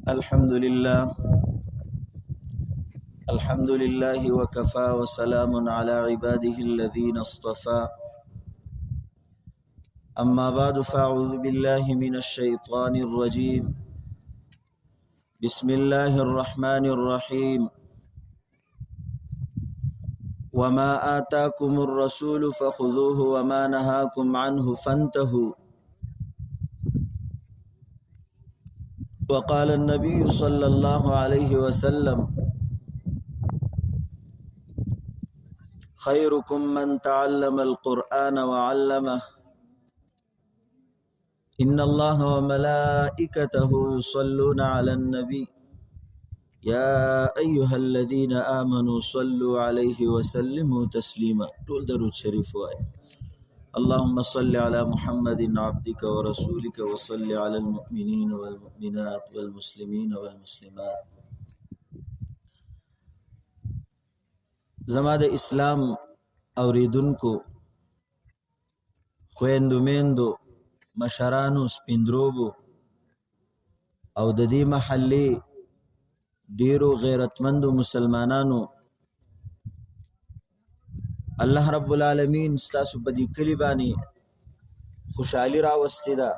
الحمد لله وكفى وسلام على عباده الذين اصطفى أما بعد فأعوذ بالله من الشيطان الرجيم بسم الله الرحمن الرحيم وما آتاكم الرسول فخذوه وما نهاكم عنه فانتهوا وقال النبي صلى الله عليه وسلم خيركم من تعلم القرآن وعلمه إن الله وملائكته يصلون على النبي يا أيها الذين آمنوا صلوا عليه وسلموا تسليما. طول درود شريف واي. اللهم صل على محمد عبدك ورسولك وصل على المؤمنين والمؤمنات والمسلمين والمسلمات. زما د اسلام اوریدونکو خويندو میندو مشرانو سپیندروبو او د دې محلي ډیرو غیرتمندو مسلمانانو، الله رب العالمین ستاسو په دې کلی باندې خوشحالي راوستې ده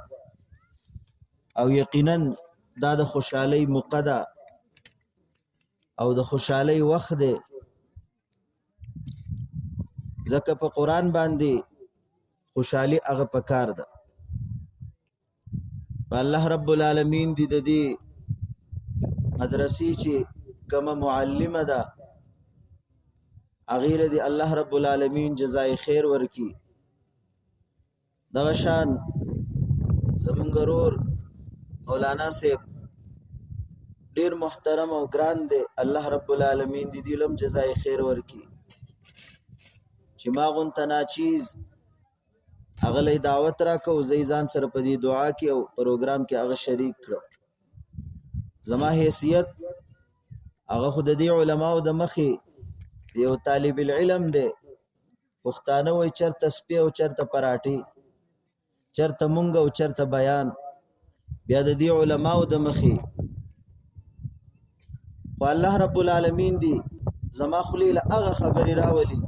او یقینا دا د خوشحالۍ موقع ده او د خوشحالۍ وخت دی، ځکه په قرآن باندې خوشحالي هغه پکار ده. الله رب العالمین دې د دې مدرسې چې کومه معلمه ده هغې له دې الله رب العالمین جزای خیر ورکي. دغه شان زمونږ ورور مولانا صاحب ډیر محترم او ګران دی، الله رب العالمین دې دې لم جزای خیر ورکي چې ما غونته ناچیز هغه له دعوت راکړو، زه یې ځان سره په دې دعا کې او پروګرام کې هغه شریک کړم. زما حیثیت هغه خو د دې علماو د مخې یو طالب العلم دی. پښتانه وایي چرته سپی او چرته پراټې، چرته مونږ او چرته بیان، بیا د دې علماو د مخې خو الله رب العالمین دی زما خولې له هغه خبرې راولي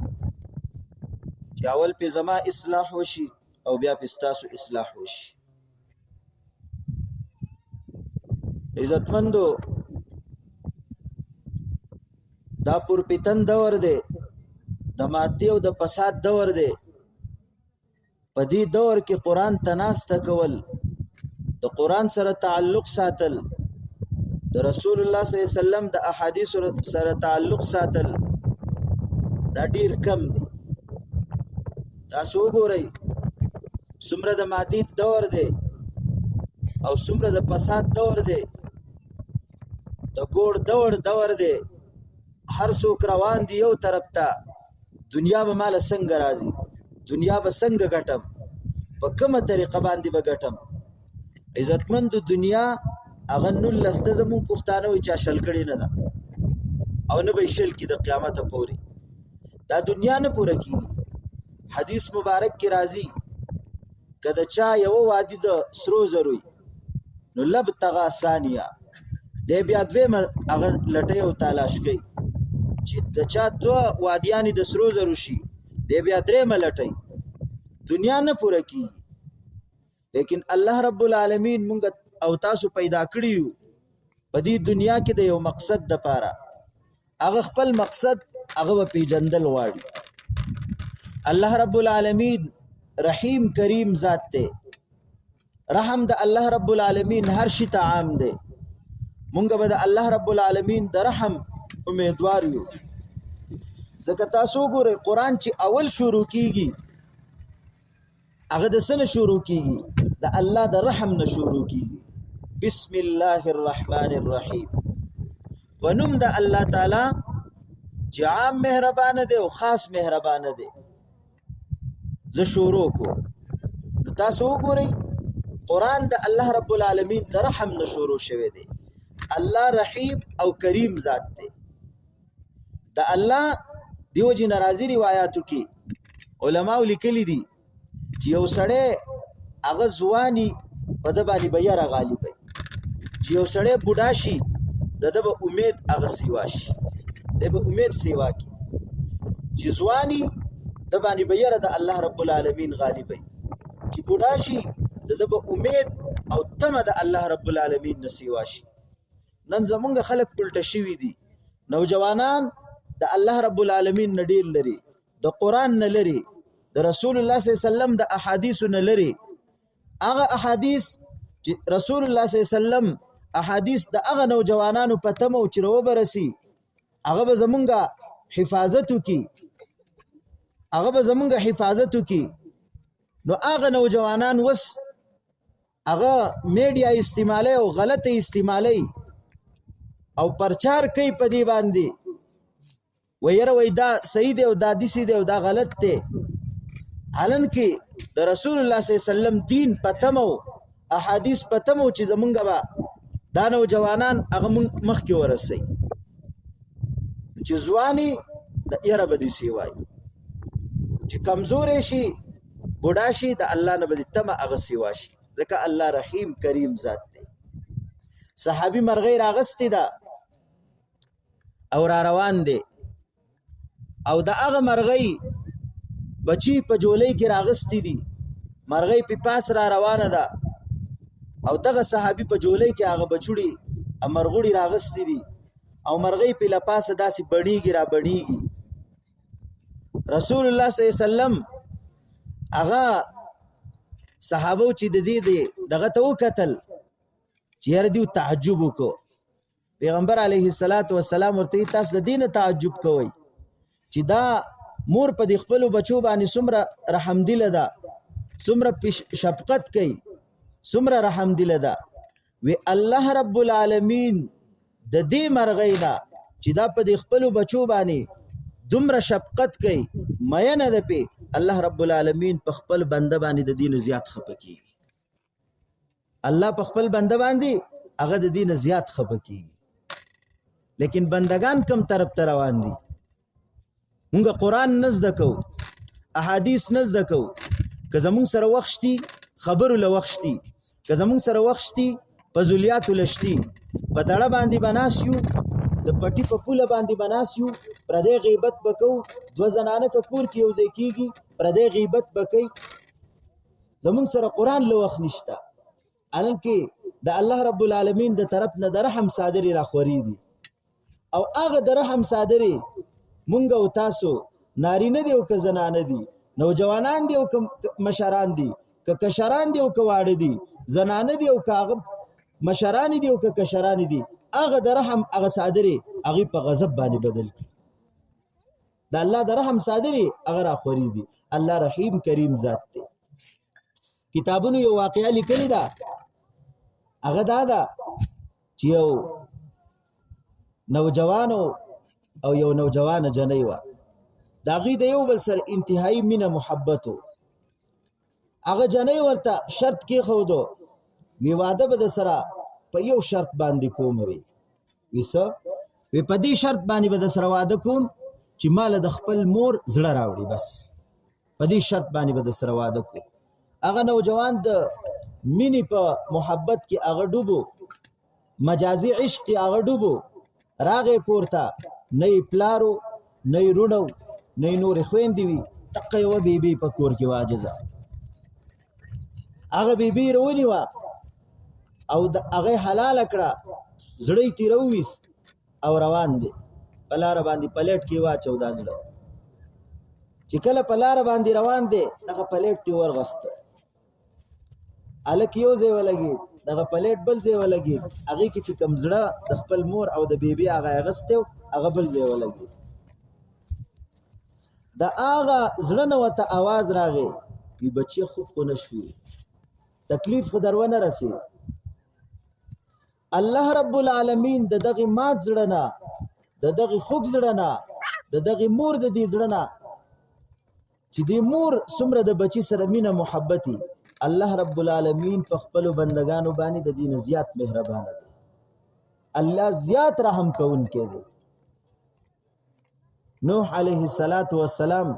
چې اول پې زما اصلاح وشي او بیا پې ستاسو اصلاح وشي. عزتمندو، دا پورپیتن دور دی، د ماتې او د فساد دور دی. په دې دور کې قرآن ته ناسته کول، د قرآن سره تعلق ساتل، د رسول الله صلی الله علیه وسلم د احادیث سره تعلق ساتل دا ډیر کم دی. تاسو وګورئ څومره د مادي دور دی او څومره د فساد دور دی، د ګوړ دور دی. هر څوک روان دی یو طرف ته، دنیا به ماله څنګه راځي، دنیا به څنګه ګټم، په کومه طریقه باندې به ګټم. عزتمندو، دنیا هغه 19 ده، زمونږ پښتانه وایي چا شل کړې نه ده او نه به یې شل کړي د قیامته پورې. دا دنیا نه پوره کېږي. حدیث مبارک کې راځي که د چا یوه وادي د سرو زرو نو لبتغا ثانیه، دی بیا دویمه هغه لټۍ او تلاش کوي. چې د چا 2 وادیانې د سرو زرو شي دی بیا درېمه لټۍ. دنیا نه پوره کېږي. لیکن الله رب العالمین مونږ او تاسو پیدا کړي یو په دې دنیا کې د یو مقصد دپاره. هغه خپل مقصد هغه به پیژندل غواړي. الله رب العالمین رحیم کریم ذات دی. رحم د الله رب العالمین هر شي ته عام دی. مونږ به د الله رب العالمین د رحم امیدوار یو. ځکه تاسو وګورئ قرآن چې اول شروع کیږي هغه د څه نه شروع کیږي؟ د الله د رحم نه شروع کیږي. بسم الله الرحمن الرحیم. په نوم د الله تعالی چې عام مهربانه دی او خاص مهربانه دی زه شروع کوم. نو تاسو وګورئ قرآن د الله رب العالمین د رحم نه شروع شوی دی. الله رحیم او کریم ذات دی. د الله دیو جن راضی روایاتو کې علماء لیکلي دي چې یو سړی هغه ځواني په د باندې به یاره غالب وي چې یو سړی بوډا شي د ده به امید هغه سیوا شي، دی به امید سیوا کی. چې ځواني د باندې به یره د الله رب العالمین غالبوي، چې بوډا شي د ده به امید او تمه د الله رب العالمین نه سیوا شي. نن زمونږ خلک الټه شوي دي، نوجوانان د الله رب العالمین نه ډېر لري، د قرآن نه لري، د رسول الله صلی الله علیه وسلم د احادیثو نه لري. هغه احادیث چې رسول الله صلی الله علیه وسلم احادیث د هغه نوجوانانو په تمه چې راوبرسي، هغه به زمونږ حفاظت وکړي، هغه به زمونږ حفاظت وکړي. نو هغه نوجوانان وس هغه میډیا استعمالي او غلطه استعمالي او پرچار کوي په دې باندې، ویره وای دا صحیح دی او دا دسی دی او دا غلط دی، حالن کې د رسول الله صلی الله علیه وسلم دین پتمو احادیث پتمو چې زمونږ به دا نوجوانان هغه مخکې ورسي، چې ځواني د یره به دې سیوای، چې کمزورې شي بوډا شي د الله نه به دې تمه هغه سیوا شي، ځکه الله رحیم کریم ذات دی. صحابي مرغۍ راغستې ده او را روان دی، او د هغه مرغۍ بچی په جولۍ کې راغستې دي، مرغۍ په پاس را روانه ده او دغه صحابي په جولۍ کې هغه بچوړي مرغوړي راغستې دي او مرغۍ په لپاسه داسې بڼیږي را بڼیږي. رسول الله صلی الله علیه وسلم هغه صحابو چې د دې دغه ته وکتل چې یاره دیو تعجب وکړو. پیغمبر علیه السلام ورته تاسو د دې نه تعجب کوئ چې دا مور په دې خپلو بچو باندې څومره رحمدله ده، څومره شفقت کوي، څومره رحمدله ده. وی الله رب العالمین د دې مرغۍ نه چې دا په دې خپلو بچو باندې دومره شفقت کوي، مینه ده پې، الله رب العالمین په خپل بنده باندې د دې نه زیات خفه کېږي. الله په خپل بنده باندې هغه د دې نه زیات خفه کېږي. لیکن بندگان کم طرف ته روان دي، مونږ قرآن نه زده کوو، احادیث نه زده کوو. که زمونږ سره وخت شتي خبرو له وخت شتي، که زمونږ سره وخت شتي فضولیاتو له شتي، په دړه باندې به ناست یو، د پټي په پوله باندې به ناست یو، پردی غیبت به کوو. دوه زنانه که کور کې یو ځای کېږي پردی غیبت به کوي. زمونږ سره قرآن له وخت نشته، حالانکې د الله رب العالمین د طرف نه د رحم صادرې راخوري دي، او هغه د رحم صادرې مونږ او تاسو نارینه دی او که زنانه دي، نوجوانان دی او که مشران دي، که کشران دی او که واړه دي، زنانه دی او که هغه مشران دي او که کشران دي، هغه د رحم هغه صادرې هغې په غضب باندې بدل کړي. د الله د رحم صادرې هغه راخوري دي. الله رحیم کریم ذات دی. کتابونو یو واقعه لیکلې ده، هغه دا ده چې یو نوجوانو او یو نوجوانه جنۍ وه، د هغې د یو بل سره انتهایی مینه محبت و. هغه جنۍ ورته شرط کېښودو، وی واده به د سره په یو شرط باندې کوم. وی څه؟ وی په دې شرط باندې به د سره واده کوم چې ماله د خپل مور زړه راوړي، بس په دې شرط باندې به د سره واده کوم. هغه نوجوان د مینې په محبت کې هغه ډوبو، مجازي عشق کې هغه ډوبو. راغی کور ته، نه یې پلارو نه یې روڼو نه یې نورې خویندې وي، دقه یوه بیبي په کور کې واجزه. هغه بیبي یې راونیوه او د هغې حلاله کړه، زړه یې ترې راوویست او روان دی. په لاره باندې پلیټ کې واچو دا زړه. چې کله په لاره باندې روان دی، دغه پلیټ ته ورغښته، هلک یو ځای ولګېد، دغه پلیټ بل ځای ولګېد، هغې کې چې کوم زړه د خپل مور او د بیبي هغه اغستی و، هغه بل ځای ولګېد. د هغه زړه نه ورته اواز راغی، وي بچې خوب خو نه شوې، تکلیف خو در ونه رسېد. الله رب العالمین د دغې مات زړه نه، د دغې خوږ زړه نه، د دغې مور د دې زړه نه چې دې مور څومره د بچي سره مینه محبتي، الله رب العالمین په خپلو بندگانو باندې د دې نه زیات مهربانه دی. الله زیات رحم کوونکی دی. نوح علیه السلام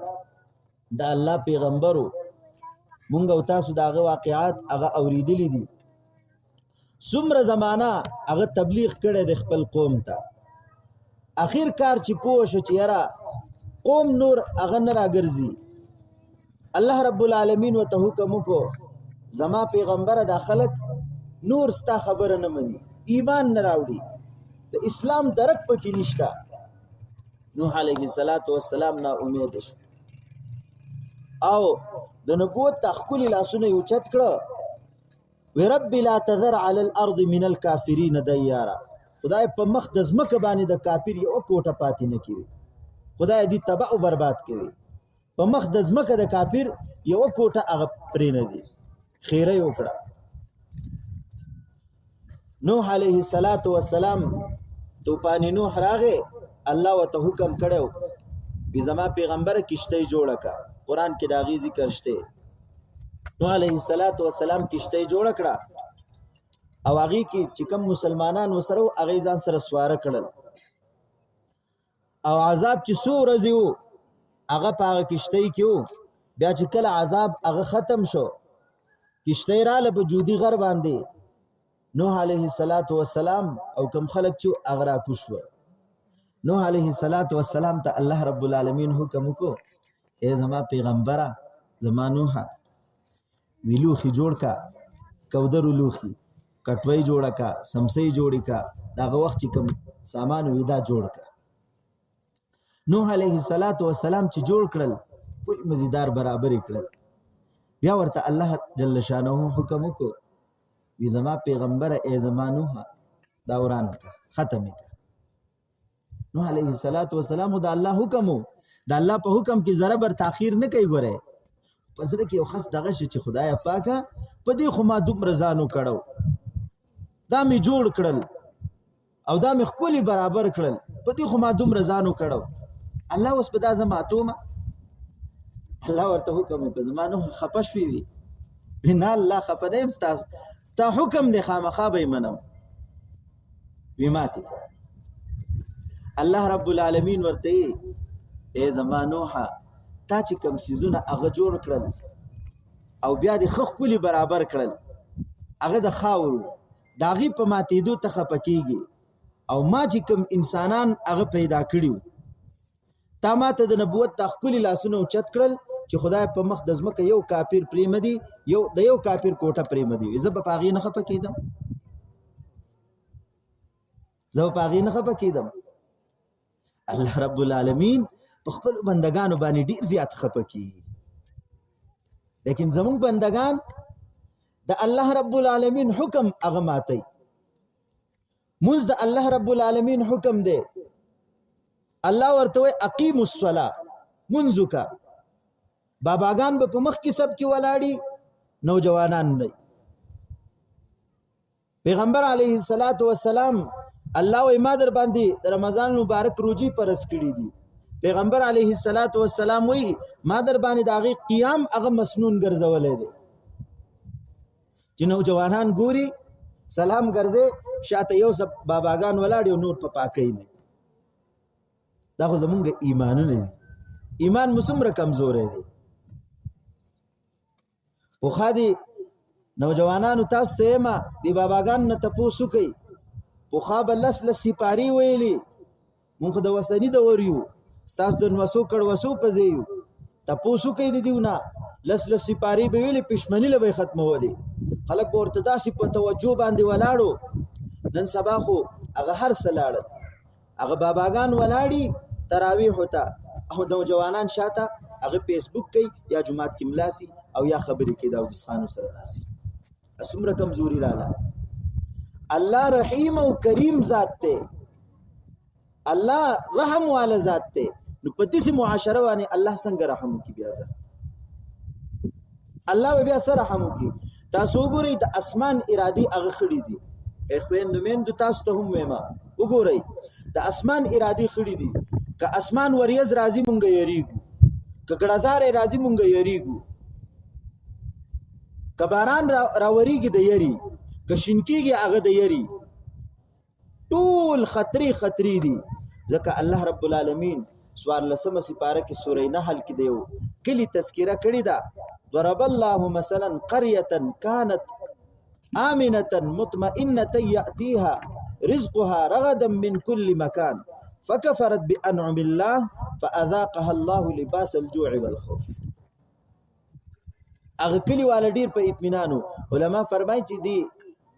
د الله پیغمبرو، مونږ او تاسو د هغه واقعات هغه اوریدلی دي. څومره زمانہ هغه تبلیغ کړی د خپل قوم ته، اخر کار چې پوه شو چې یاره قوم نور هغه نه راګرځي، الله رب العالمین ورته حکم وکړو زما پیغمبره دا خلک نور ستا خبره نه مني، ایمان نه راوړي، د اسلام درک پکې نشته. نوح علیه السلام نا امید شو او د نبوت تخکلی لاسونه یو چت کړه، وی رب لا تذر علی الارض من الكافرین دیارا، خدای په مخ د ځمکه باندې د کافر یو کوټه پاتې نه کړي، خدای دې تباہ او برباد کړي، په مخ د ځمکه د کافر یو کوټه هغه پرې نه دي. خیره وکړه. نوح علیه السلام طوفان نوح راغې، الله وته حکم کړو بي زما پیغمبر کشته جوړه کا، قران کې دا غي ذکر شته. نوح علیه السلام کشته جوړه کړه او هغه کې چې کوم مسلمانان وسره هغه ځان سره سواره کړل او عذاب چې سو ورځې وو هغه په هغه کشته کې وو. بیا چې کله عذاب هغه ختم شو کشته رااله په جودي غر باندې، نوح علیه السلام او کوم خلق چې هغه را کوشو. نوح علیه السلام ته الله رب العالمین حکم وکړو اے زما پیغمبره زما نوح ویلوخي جوړ کا، کودرو لوخي کټوي جوړ کا، سمسي جوړ کا، داغه وخت چې کوم سامان وېدا جوړ کا. نوح علیه السلام چې جوړ کړل ټول مزیدار برابر کړل. بیا ورته الله جل شانه حکم وکړو وی زما پیغمبر اے زما نوح دا وران کا، ختم کا. نوح علیه السلام دا الله حکم، دا الله په حکم کې ذره بر تاخير نه کوي. ګوره پسره کې یو خاص دغه شي چې خدای پاکه په دې خو ما دومره ځانو کړو، دا می جوړ کړل او دا می خولي برابر کړل، په دې خو ما دومره ځانو کړو، الله اوس په دا زماتومه. الله ورته حکم وکړ زمانو خپش وی نه الله خپنیم ستا حکم دی خامخا به منم ویماتی. الله رب العالمین ورته اے زمانوها تا چې کوم سيزونه هغه جوړ کړل او بیا د خخ کلی برابر کړل، هغه د خاورو داغي په ماتېدو ته خپکیږي، او ما چې کوم انسانان هغه پیدا کړیو تا ماته د نبوت تخکلی لاسونه اوچت کړل چې خدای په مخ د ځمکه یو کافر پریمدي، یو کافر کوټه پریمدي، زه په پاغي نه خپکیدم، زه په پاغي نه خپکیدم. الله رب العالمین په خپل بندگانو باندې ډیر زیات خپکی، لیکن زمون بندگان د الله رب العالمین حکم هغه ماتي. منځ د الله رب العالمین حکم دی، الله ورته اقیم الصلاه منځ کا. باباګان به په مخ کې سب کې ولاړی، نوجوانان نه. پیغمبر علیه السلام الله و ما در باندې رمضان مبارک روزي پرس کړی دي. پیغمبر علیه السلام وی ما در باندې داغي قیام هغه مسنون ګرځولې دي چې نوجوانان ګوري سلام ګرځي شاته یو سب باباګان ولاړ یو نور په پاکۍ نه. دا خو زمونږ ایمان نه دی، ایمان مسمره کمزور دی. په خادي نوجوانانو تاسو ته ما دی باباګان نه تاسو کوي په خاب لس سپاری ویلي مونږ د وسنی د وریو ستاسو د نوسو کړ وسو پځیو تاسو کوي د دیونه لس سپاری به ویلي پښمنی له ختمه ودی خلک ورته داسې په توجه باندې ولاړو. نن سبا خو هغه هر سلاړ هغه باباګان ولاړی تراویح ہوتا او نوجوانان شاته هغه فیسبوک کوي یا جمعات کې ملاسي او یا خبرې کوي داود خانو سره راسي. اسمره کمزوري رااله. الله رحیم او کریم ذات ته، الله رحم والا ذات ته، نو په دې معاشره باندې الله څنګه رحم کوي؟ بیا ځه الله بیا سره رحم کوي. تاسو ګورئ د اسمان ارادي هغه خړې دي، اخویندمند تاسو ته هم ویما وګورئ د اسمان ارادي خړې دي. که اسمان وریز راضی مونږ یریګو، که ګړزار راضی مونږ یریګو، که باران راوریږي د یری، که شینکیږي هغه د یری، ټول خطرې دي. ځکه الله رب العالمین سوار لسمه سپاره کې سورې نحل کې دیو کلی تذکرہ کړی دا ضرب الله مثلا قريه كانت آمنة مطمئنة يأتيها رزقها رغدا من كل مكان فكفرت بأنعم الله فأذاقها الله لباس الجوع والخوف. اغه کلی والا ډیر په اطمینانو. علما فرمایي چې دی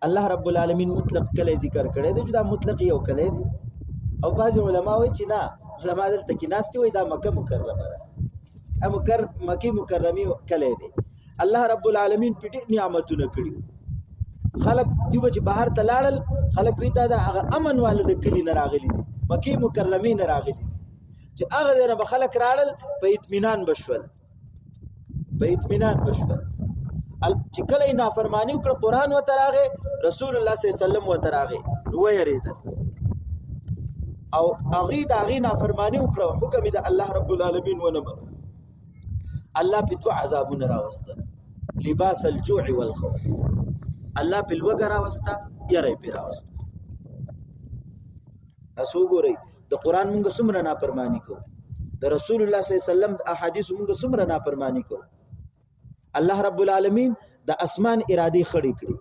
الله رب العالمین مطلق کله ذکر کړی دی چې دا مطلق یو کله دی، او بعض علما وایي چې نه، علما دلته کې ناستي وایي دا مکه مکرمه ده، مکه مکرمه کله دی. الله رب العالمین په ډیر نعمتونه کړی، خلق دیو چې بهر ته لاړل، خلق وی دا هغه امن والد کلی نه راغلی دي، مکه مکرمه نه راغلی دي، چې هغه نه به خلق راړل په اطمینان بشول، په اطمینان بشول. چې کله نافرمانی وکړه قرآن ورته راغی، رسول الله صلی الله علیه وسلم ورته راغی، نو ویریدل او هغې د هغې نافرمانی وکړه، حکم یې د الله رب العالمین ونه منه. الله په دوه عذابونه راوستل، لباس الجوع والخوف. الله په لوږه راوسته، یری پې راوسته. تاسو وګورئ د قرآن مونږ څومره نافرمانی کوو، د رسول الله صلی الله علیه وسلم د احادیثو مونږ څومره نافرمانی کوو. الله رب العالمین د اسمان ارادي خړې کړي،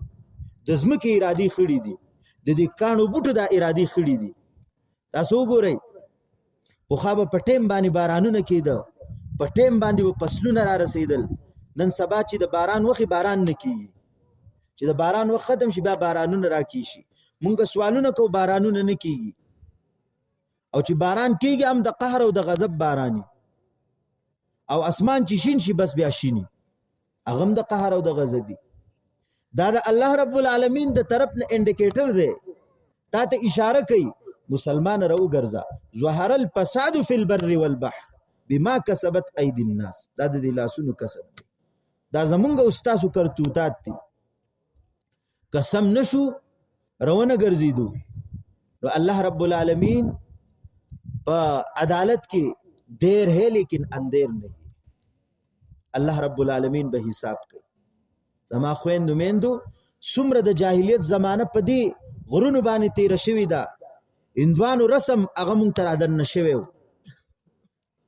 د ځمکې ارادي خړې دي، د دې کاڼو بوټو د ارادي خړې دي. تاسو وګورئ پخوا به په ټیم باندې بارانونه کېده، په ټیم باندې به فصلونه را رسېدل. نن سبا چې د باران وخت باران نه کېږي، چې د باران وخت ختم شي بیا بارانونه راکېږي. مونږ سوالونه کوو بارانونه نه کېږي، او چې باران کېږي هم د قهر او د غضب باراني، او اسمان چې شین شي بس بیا شینی، هغه هم د قهر او د غضبي. دا د الله رب العالمین د طرف نه انډیکیټر دی، تا ته اشاره کوي مسلمان رو ګرځه. ظهر الفساد فی البر والبحر بما کسبت ایدی الناس. دا د دې لاسونو کسب دی، دا زمونږ استاسو کرتوتات دي. قسم نشو روانه ګرځېدو، نو الله رب العالمین په عدالت کې دیر ہے لیکن اندیر نہیں. الله رب العالمین به حساب کوي. زما خویندو میندو څومره د جاهلیت زمانه په دې غرونو باندې تیره شوې ده، هندوانو رسم هغه مونږ ته رادننه شوی و.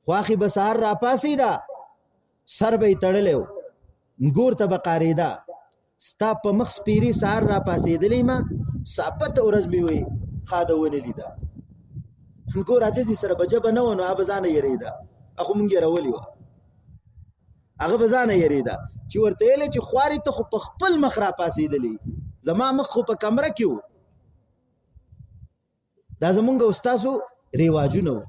خواښې به سهار راپاڅېده، سر به یې تړلی و، ګور ته به قارېده، ستا په مخ سپیرې سهار راپاڅېدلی ما ثابته ورځ مې وی خاده ونه لیده. ګور عجزي سره به جبه نه وه، نو هغه به ځانه یېرېده، هغه مونږ یېرولې وه، هغه به ځانه یېرېده چې ورته ویلی چې خوارې ته خو په خپل مخ راپاڅېدلی، زما مخ خو په کمره کې و. دا زمونږ او ستاسو رواجونه و.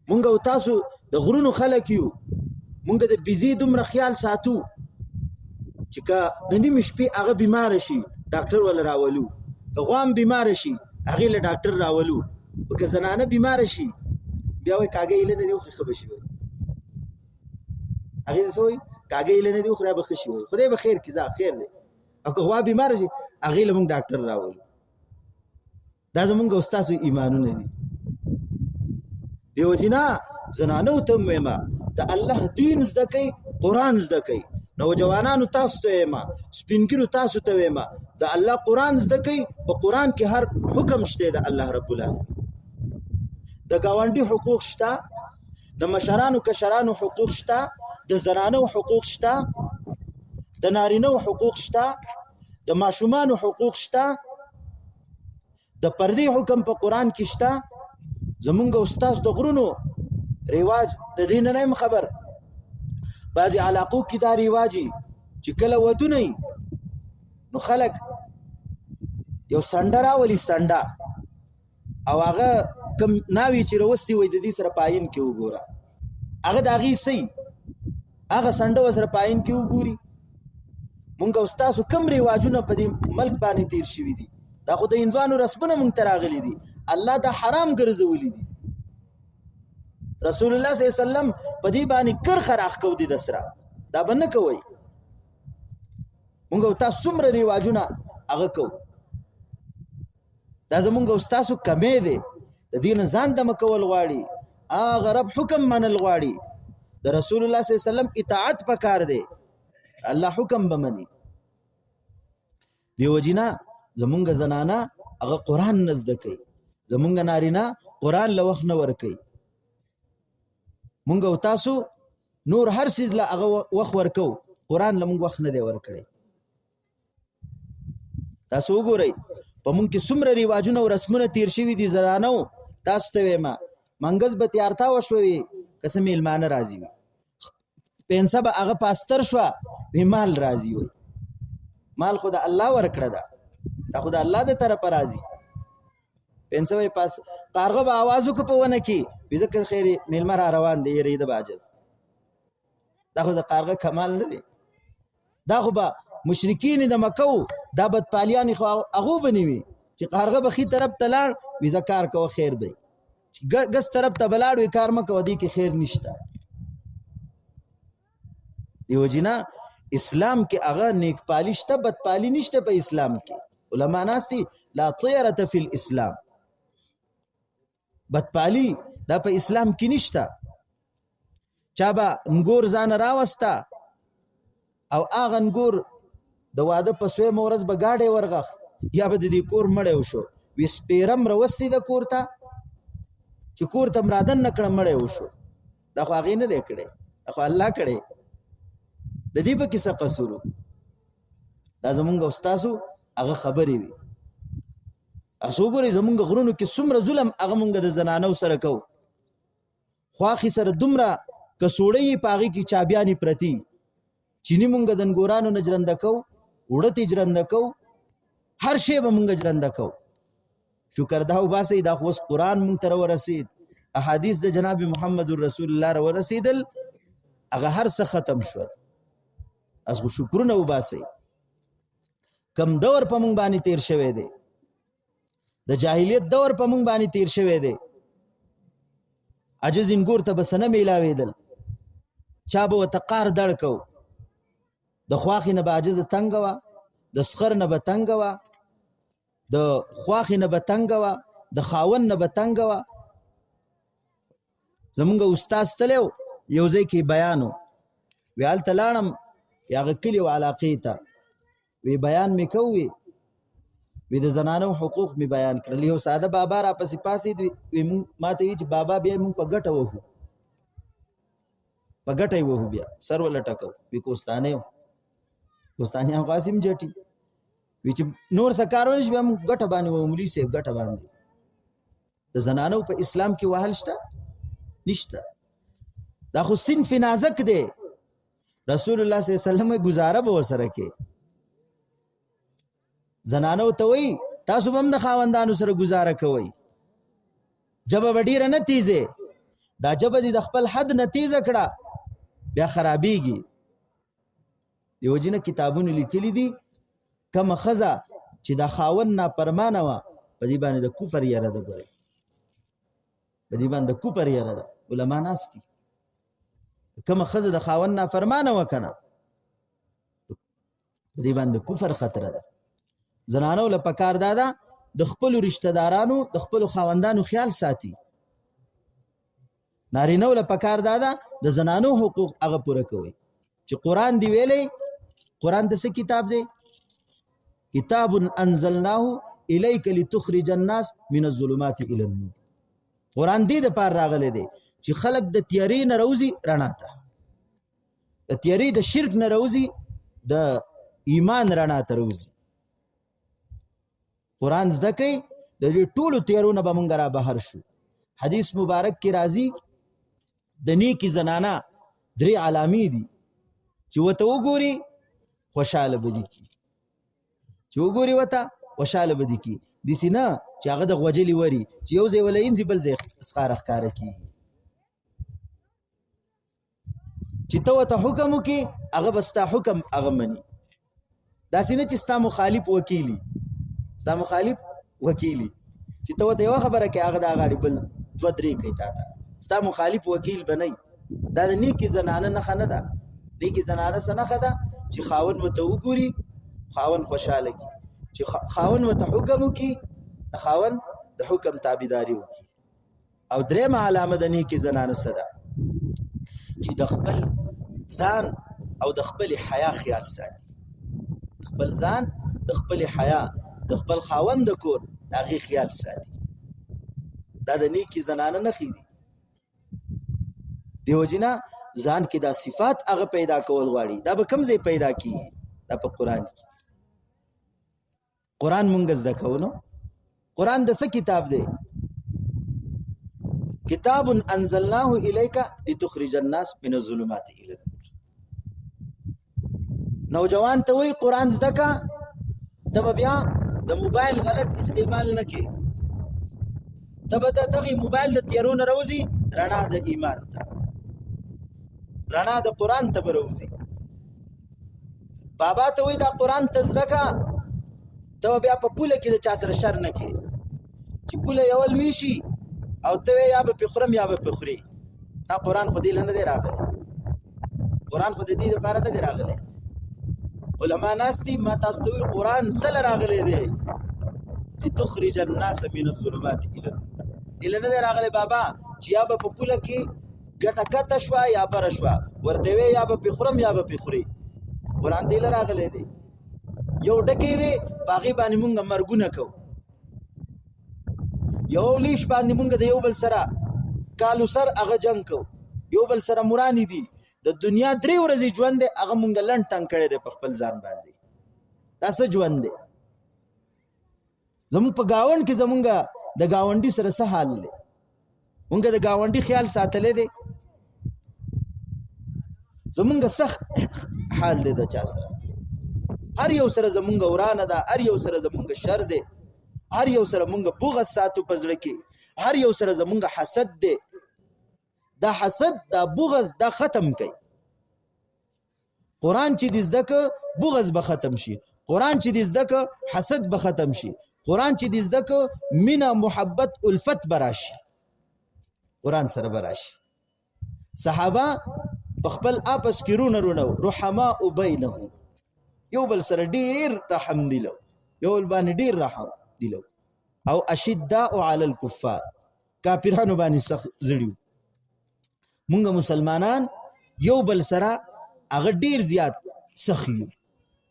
مونږ او تاسو د غرونو خلک یو، مونږ د بیزې دومره خیال ساتو چې که د نیمې شپې هغه بیماره شي ډاکټر ول راولو، که غوا هم بیماره شي هغې له ډاکټر راولو، او که زنانه بیماره شي بیا وایي کاږه ایله نه دې وخوري ښه به شي وایي، هغې څه وایي کاږه ایله نه دې وخوري به ښه شي وایي، خدای به خیر کړي، ځه خیر دی. او که غوا بیماره شي هغې له مونږ ډاکټر راولو. دا زمونږ او ستاسو ایمانونه دي. دیو جنا زنانو ته وایم د الله دین زده کوي، قرآن زده کوي. نوجوانانو تاسو ته وایم، سپینګیرو تاسو ته وایم، د الله قرآن زده کوي. په قرآن کې هر حکم شته د الله رب العالمین. د ګاونډي حقوق شته، د مشرانو کشرانو حقوق شته، د زنانو حقوق شته، د نارینو حقوق شته، د ماشومانو حقوق شته، د پردې حکم په قرآن کې شته. زمونږ استاد د غرونو رواج د دین نه یم خبر، بعضې علاقو کې دا رواجي چې کله ودونه وي نو خلک یو سنډه راولي، سنډه، او هغه کوم ناوې چې راوستي وي د دې سره پاین کې وګوره، هغه د هغې سی هغه سنډه ورسره پاین کې وګوري. مونږ او ستاسو کوم رواجونه په دې ملک باندې تیر شوي دي، دا خو د هندوانو رسمونه مونږ ته راغلي دي، الله دا حرام ګرځولي دي. رسول الله صلی الله علیه وسلم په دې باندې کرخه راښکو دي د سره، دا به نه کوئ. مونږ او تاسو څومره رواجونه هغه کوو، دا زمونږ او ستاسو کمی دی. د دې نه ځان دمه کول غواړي، هغه رب حکم منل غواړي، د رسول الله صلی الله علیه وسلم اطاعت پکار دی، الله حکم به مني. دیو جنا زمونږ زنانه هغه قرآن نه زده کوي، زمونږ نارینه قرآن له وخت نه ورکوي. مونږ او تاسو نور هر څیز له هغه وخت ورکو، قرآن له مونږ وخت نه دی ورکړی. تاسو وګورئ په مونږ کې څومره رواجونه او رسمونه تیر شوي دي زنانو. تاسو ته وایم منګز به تیارتا وشوي که څه میلمانه راځي وي پنسه به هغه پاستر شوه وی مال راځي وي مال خو د الله ورکړه ده دا خو د الله د طرفه راځي. پنسه وی پاس قارغه به آواز وکړه په ونه کې وي ځکه خیر میلمه را روان دی یې د باجز دا خو د قارغه کمال نه دی. دا خو به مشرکین د مکو دا بدپالیان خو هغه بنوي چې قارغه به خي طرف ته لاړ وي زکار کوه خیر به چې ګس طرف ته بلاړ وي کار مکه ودی کې خیر نشته. دیو جنا اسلام کې هغه نیک پالی شته بدپالی نشته په اسلام کې. علما ناستی لا طیرة فی الاسلام بدپالی دا په اسلام کې نشته. چا به انګور ځان راوسته او هغه انګور د واده په سوی مورز به گاډی ورغخ یا به د دې کور مړی وشو وی سپیرم روستی د کور ته چې کور ته مرادن نکړه مړی وشو. دا خو هغې نه دی کړی دا خو الله کړی د دې په کې څه قصور دا زمونږ استاسو هغه خبرې وي. اسو ګورې زمونږ غرونو کې څومره ظلم هغه مونږ د زنانو سره کوو خواخې سره دومره کسوړی په هغې کې چابیانې پرتي چینی مونږ د انګورانو نه جرنده کوو وړه تی جرنده کوو هر شی به مونږ جرنده کوو. شکر دا وباسئ دا خو اوس قرآن مونږ ته راورسېد احادیث د جناب محمد رسول الله راورسېدل هغه هر څه ختم شول. از خو شکرونه وباسئ. کم دور په مونږ باندې تیر شوی دی د جاهلیت دور په مونږ باندې تیر شوی دی. عجز انګور ته به څه نه میلاوېدل چا به ورته قار دړ کو د خواښې نه به عجزه تنګه وه د سخر نه به تنګه وه د خواښې نه به تنګه وه د خاون نه به تنګه وه. زمونږ استاد تللی و یو ځای کې بیان و وی هلته لاړم هغه کلي و علاقې ته وی بیان مې کوي وی د زنانو حقوق مې بیان کړل. یو ساده بابا را پسې پاسېد وی ما ته وی چې بابا بیا موږ په ګټه وهو په ګټه یې وهو بیا سر ولټکو وی کوستانی و کوستانیان قاسم جټي وی چې نور څه کار ونه شي بیا موږ ګټه باندې وهو مولي صاحب ګټه باندې. د زنانو په اسلام کې وهل شته نشته. دا خو صنف نازک دی. رسول الله صلی الله علیه وسلم گزاره به ورسره کې زنانو ته وی تاسو به هم د خاوندانو سره گزاره کوئ جبه به ډیره نه تیزه دا جبه دې د خپل حد نه تیزه کړه بیا خرابېږي. دیو جنه کتابونه لیکلي دي کومه ښځه چې د خاوند نافرمانه وه په دې باندې د کفر یره ده. ګورئ په دې باندې د کفر یره ده. علما ناست دي کومه ښځه د خاوند نافرمانه وه که نه په دې باندې د کفر خطره ده. زنانو له پکار دا ده د خپلو رشته دارانو د خپلو خاوندانو خیال ساتي. نارینهو له پکار دا ده د زنانو حقوق هغه پوره کوي چې قرآن دی ویلی. قرآن د څه کتاب دی؟ کتاب انزلناه الیک لتخرج الناس من الظلمات الى النور. قرآن دې دپاره راغلی دی چې خلک د تیارې نه راوځي رڼا ته د تیارې د شرک نه راوځي د ایمان رڼا ته راوځي. قرآن زده کوي د دې ټولو تیارو نه به مونږ را بهر شو. حدیث مبارک کې راځي د نیکي زنانه 3 علامې دي چې ورته وګوري خوشحاله به دي کي چې وګوري ورته خوشحاله به دي کي داسې نه چې هغه د غوجلې وري چې یو ځای وله انځي بل ځای سخاره ښکاره کېږي چې ته ورته حکم وکړي هغه به ستا حکم هغه مني. داسې نه چې ستا مخالف وکیلي ستا مخالف وکیلي چې ته ورته یوه خبره کوي هغه دا غاړې بل 2-3 کوي تا ته ستا مخالف وکیل به نه. دا د نیکې زنانه نښه نه ده. نیکې زنانه څه نښه ده چې خاوند ورته وګوري خاوند خوشحاله کړي چې خاوند ورته حکم وکړي د خاوند د حکم تابعداري وکړي. او درېیمه علامه د نیکې زنانه څه ده چې د خپل ځان او د خپل حیا خیال ساتي. خپل ځان د خپل حیا د خپل خاوند د کور د هغې خیال ساتي. دا د نیکې زنانه نښې دي. دیو جنا ځان کې دا صفات هغه پیدا کول غواړي. دا به کوم ځای پیدا کیږي؟ دا په قرآن کې. قرآن مونږ زده کوو نو قرآن د څه کتاب دی؟ کتاب انزلناه الیک لتخرج الناس من الظلمات الى النور. نوجوان ته وی قرآن زده کا، ته بیا د موبایل غلط استعمال نه کې، ته به دغه موبایل د تیارو نه راوځي رڼا د ایمان ته، رڼا د قرآن ته به راوځي. بابا ته وی دا قرآن ته زده کا، ته بیا په پوله کې د چا سره شر نه کې، چې پوله یو لوي شي او ته یا به پې خورم یا به پې خوري. دا قرآن خو دې نه دی راغلی، قرآن خو د دې لپاره نه دی راغلی. علما ناست دي، ما تاسو ته وایي قرآن څه له راغلی دی؟ لتخرج الناس من الظلمات الى النور. دې نه دی راغلی بابا چې یا به په پوله کې ګټه کته شوه یا بره شوه، ورته وی یا به پې خورم یا به پې خوري. قرآن دې له راغلی دی. یو ډکی دی په هغې باندې مونږ مرګونه کوو، یو لیش باندې مونږ د یو بل سره کالو سر هغه جنګ کوو، یو بل سره مرانی دي. د دنیا 3 ورځې ژوند دی هغه مونږ لنډ تنګ کړی دی په خپل ځان باندې. دا څه ژوند دی؟ زمونږ په ګاونډ کې زمونږ د ګاونډي سره څه حال دی؟ مونږ د ګاونډي خیال ساتلی دی؟ زمونږ سخت حال دی د چا سره. هر یو سره زمونږ ورانه ده، هر یو سره زمونږ شر دی، هر یو سره مونږ بغض ساتو په زړه کې، هر یو سره زمونږ حسد دی. دا حسد دا بغض دا ختم کوي. قرآن چې دې زده که بغض به ختم شي، قرآن چې دې زده که حسد به ختم شي، قرآن چې دې زده که مینه محبت الفت به راشي، قرآن سره به راشي. صحابه په خپل آپس کې رونه رحماء بینهم، یو بل سره ډیر رحم دیلو، یو بل باندې ډیر رحم دیلو. او اشداء علی الکفار، کافرانو باندې سخت زړیو. مونږ مسلمانان یو بل سره هغه ډیر زیات سخیو.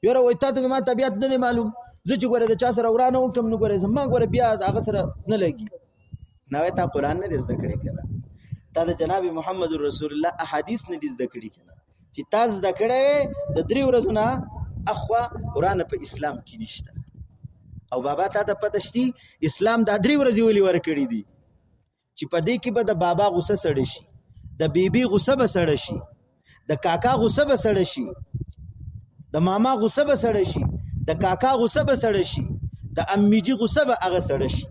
یاره وای تا ته زما طبیعت نه دی معلوم، زه چې ګوره د چا سره ورانه وکړم نو ګوره زما ګوره بیا هغه سره نه لګي. نه وای تا قرآن نه دی زده کړی که نه، تا د جناب محمد رسول الله احادیث نه دی زده کړي که نه. چې تا زده کړی وې د 3 ورځو نه اخوا ورانه په اسلام کې نشته. او بابا تا ته پته شتي اسلام دا 3 ورځې ولې ورکړي دي؟ چې په دې کې به د بابا غصه سړی شي، د بیبي غصه به سړی شي، د کاکا غصه به سړی شي، د ماما غصه به سړی شي، د کاکا غصه به سړی شي، د امیجي غصه به هغه سړی شي.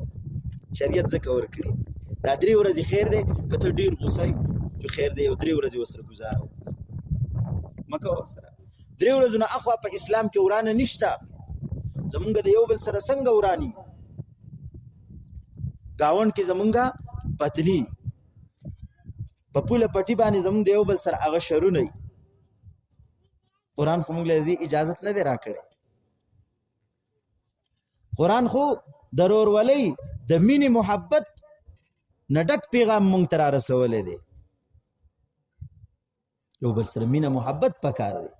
شریعت ځکه ورکړي دي. دا 3 ورځې خیر دی، که ته ډېر غصه یې نو خیر دی، یو 3 ورځې ورسره ګزاره وکړه، مه کوه ورسره. 3 ورځو نه اخوا په اسلام کې ورانه نشته. زمونږ د یو بل سره څنګه ورانی؟ ګاونډ کې زمونږ پتلی په پوله پټي باندې زمونږ د یو بل سره هغه شرونه وي. قرآن خو موږ له دې اجازت نه دی راکړی. قرآن خو د ورورولۍ د مینې محبت نه ډک پیغام موږ ته را رسولی دی. یو بل سره مینه محبت پکار دی.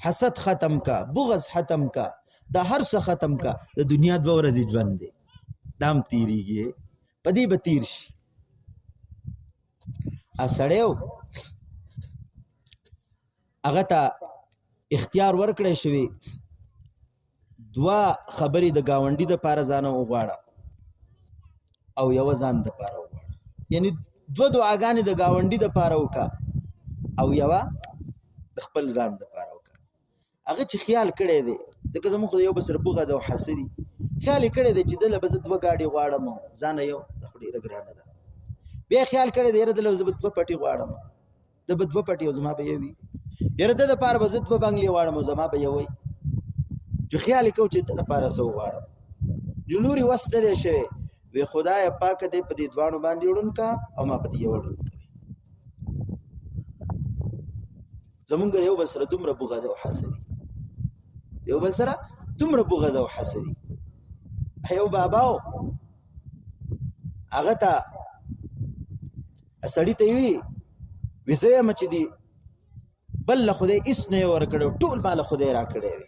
حسد ختم کا، بغض ختم کا، دا هر څه ختم کا. د دنیا 2 ورځې ژوند دی، دا هم تیریږي، په دې به تیر شي. سړیو هغه ته اختیار ورکړی شوی 2 خبرې د ګاونډي دپاره ځانه وغواړه او یوه ځان دپاره وغواړه. یعنې 2 دعاګانې د ګاونډي دپاره وکړه او یوه د خپل ځان دپاره وکړه. هغه چې خیال کړی دی، ځکه زموږ خو د یو بل سره بغض او حسدي، خیال یې کړی دی چې دله به زه 2 ګاډي غواړم، ځانه یو، دا خو ډېره ګرانه ده. بیا خیال کړی دی یاره دله زه به 2 پټي غواړم، ده به 2 پټي او زما به یو وي. یاره ده دپاره به زه 2 بنګلې غواړم او زما به یو وي. چې خیال یې کوو چې ده دپاره څه وغواړم. نورې وس نه دی شوی. وی خدای پاک دې په دې 2 باندې وړون کا او ما په دې یو وړون کوي. زمونږ یو بل سره دومره بغض او حسدي، یو بل سره دومره بغض او حسدي. یو باباو هغه ته سړي ته وي زه یم چې دي بل له خدای هېڅ نه یې ورکړی، ټول ما له خدای را کړی وي.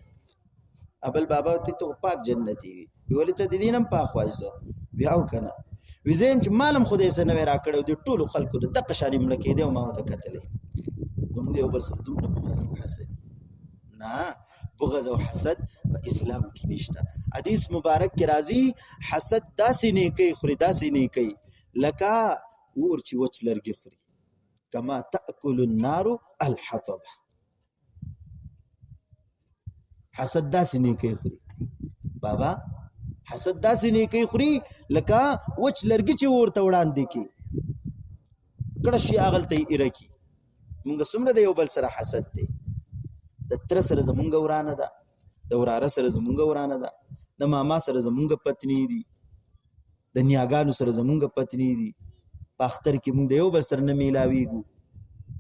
بل بابا ورته ته پاک جنتي وي. ولې ته د دې نه هم پاک وایې؟ زه وي او که نه؟ وي زه یم چې ما هم خدای څه نه وی را کړی او د ټولو خلکو د دقه شانې مړه کېدی او ما ورته کتلی. زموږ یو بل سره دومره بغض او حسد نه بغض او حسد په اسلام کې نشته. حدیث مبارک کې راځي حسد داسې نیکی خوري داسې نیکی لکه اور چې وچ لرګي خوري، کما تاکل النار الحطب. حسد داسې نیکی خوري بابا، حسد داسې نیکی خوري لکه وچ لرګي چې ورته وړاندې کی کړه شي اغلته یې ایره کی. مونږ څومره د یو بل سره حسد دی، د تره سره زمونږ ورانه ده، د وراره سره زمونږ ورانه ده، د ماما سره زمونږ پتنی دي، د نیاګانو سره زمونږ پتنی دي، په اختر کې مونږ د یو بل سره نه میلاویږو.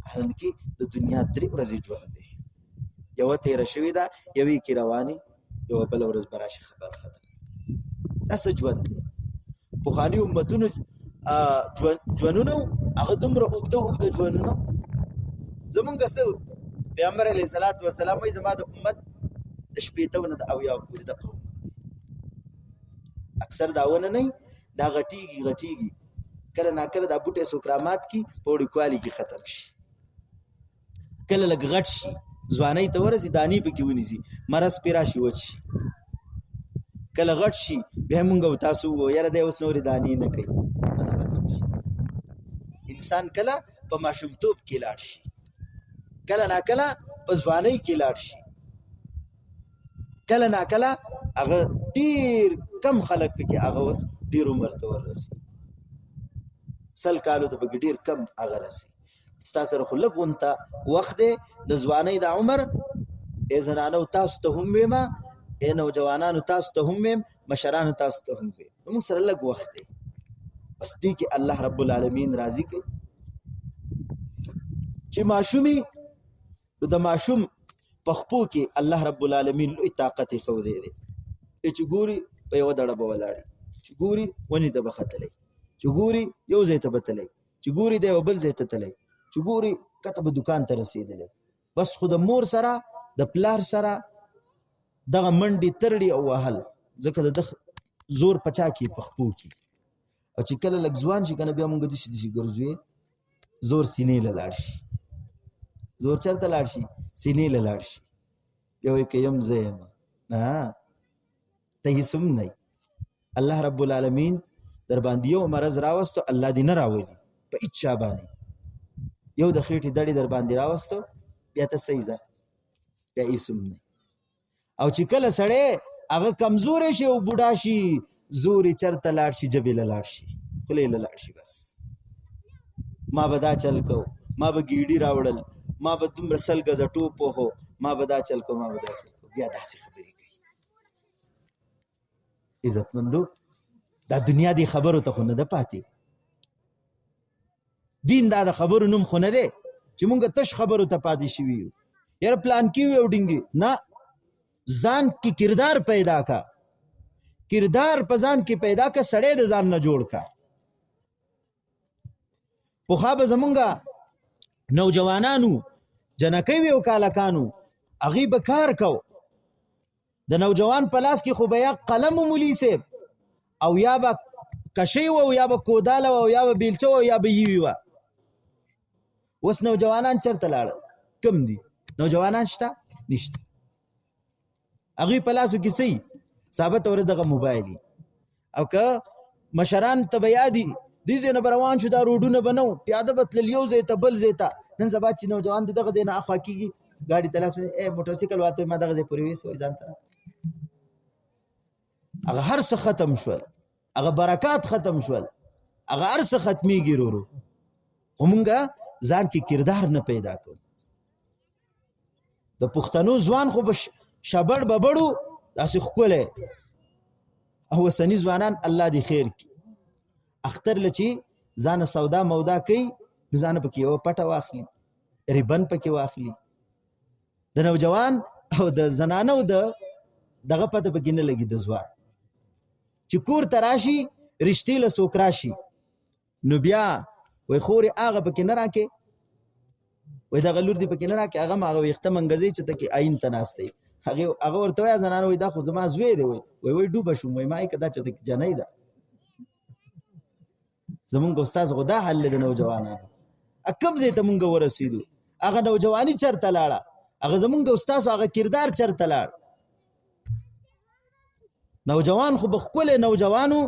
حالانکې د دنیا 3 ورځې ژوند دی، یوه تېره شوې ده، یوې کې روانې، یوه بله ورځ به راشي خبر ختم. دا څه ژوند دی؟ پخواني امتونو ژوندونه هغه دومره اوږده اوږده ژوندونه. زمونږ څه پیغمبر علیه الصلاة والسلام وایي زما د امت د 80 نه د 80 پورې د قوم اکثر دا ونه نه دا غټیږي کله ناکله دا بوټي سوکرامات کی په وړوکوالي کې ختم شي، کله لږ غټ شي ځوانۍ ته ورسي دانی پکې ونیسي مرض پې راشي وچ شي، کله غټ شي بیا مونږ او تاسو ووایو یاره دی اوس نورې دانې نه کوي، بس ختم شي. انسان کله په ماشومتوب کې لاړ شي، کله ناکله په ځوانۍ کې لاړ شي، کله ناکله هغه ډېر کم خلک پکې هغه اوس ډېر عمر ته ورسي، 100 کالو ته پکې ډېر کم هغه رسي. ستا سره خو لږ غونته وخت دی د ځوانۍ د عمر. ای زنانو تاسو ته هم ویمه، ای نوجوانانو تاسو ته هم ویم، مشرانو تاسو ته هم ویم، موږ سره لږ وخت دی، بس دې کې الله رب العالمین راضي کوي چې ماشومي نو د ماشوم په خپو کې الله رب العالمین لوی طاقت یې ښودی دی. چې ګوري په یوه دړه به ولاړي، چې ګوري ونې ته به ختلی، چې ګوري یو ځای ته به تلی، چې ګوري د یو بل ځای ته تلی، چې ګوري کته به دوکان ته رسېدلی. بس خو د مور سره د پلار سره دغه منډې ترړې او وهل، ځکه د ده زور په چا کې په خپو کې. او چې کله لږ ځوان شي که نه بیا مونږ داسې داسې ګرځوې، زور سینې له لاړ شي. زور چېرته لاړ شي؟ سینې له لاړ شي. بیا وایي که یم زه یم، نه ته هېڅ هم نه. الله رب العالمین در باندې یو مرض راوستو، الله دې نه راولي په هېڅ چا باندې. یو د خېټې دړې در باندې راوستو، بیا ته صحیح ځه، بیا هېڅ هم نه. او چې کله سړی هغه کمزوری شي او بوډا شي، زور یې چېرته لاړ شي؟ جبې له لاړ شي، خولې له لاړ شي. بس ما به دا چل کو، ما به ګیډي راوړل، ما به دومره 100 ګزه ټوپ وهو، ما به دا چل کو، ما به دا چل کو. بیا داسې خبرې کوي. عزتمندو دا دنیا دی خبرو ته خو نه ده پاتې. دین دا د خبرو نوم خو نه دی چې مونږ تش خبرو ته پاتې شوي یو. یاره پلان کې وي او ډینګي نه، ځان کې کردار پیدا کا، کردار په ځان کې پیدا کا، سړی د ځان نه جوړ کا. پخوا به زمونږ نوجوانانو جنکۍ وي او کالکانو، هغوی به کار کو. د نوجوان په لاس کې خو به یا قلم و مولي صاحب، او یا به کشۍ و، او یا به کوداله و، او یا به بیلچه و، او یا به یوي وه. اوس نوجوانان چېرته لاړل؟ کم دي نوجوانان؟ شته؟ نشته. هغوی په لاسو کې څه ثابته ورځ دغه موبایل. او که مشران ته به یادي دې ځای نه به روان شو، دا روډونه به نه و، پیاده به تلل یو ځای ته بل ځای ته. نن سبا چې نوجوان د دغه ځای نه اخوا کېږي، ګاډي ته لاس موټرسایکل واته ما دغه ځای پورې ویسه وایي ځان سره. هغه هر څه ختم شول، هغه برکات ختم شول، هغه هر څه ختمیږي ورو ورو. خو مونږ ځان کې کردار نه پیدا کوو. د پښتنو ځوان خو به شبړ ببړو داسې ښکلی، او اوسني ځوانان الله دې خیر کړي، اختر له چې ځانه سودا مودا کوي نو ځانه پکې یوه پټه واخلي، ریبن پکې واخلي. د نوجوان او د زنانو دغه پته پکې نه لګي. د ځوان چې کور ته راشي رشتې له څوک راشي نو بیا وایي خورې هغه پکې نه راکې، وایي دغه لور دې پکې نه راکې، هغه هم هغه ویښته منګزوي چې ته کې آیین ته ناست دی. هغه ورته وایي زنانه وایي دا خو زما زوی دی، وایي ډوبه شوم، وایي ما یې که دا چې ته جنۍ ده. زمونږ استاد خو دا حل دی د نوجوانانو. کوم ځای ته مونږ ورسېدو؟ هغه نوجواني چېرته لاړه؟ هغه زمونږ د استاد هغه کردار چرته لاړ. نوجوان خو بخکل نوجوانو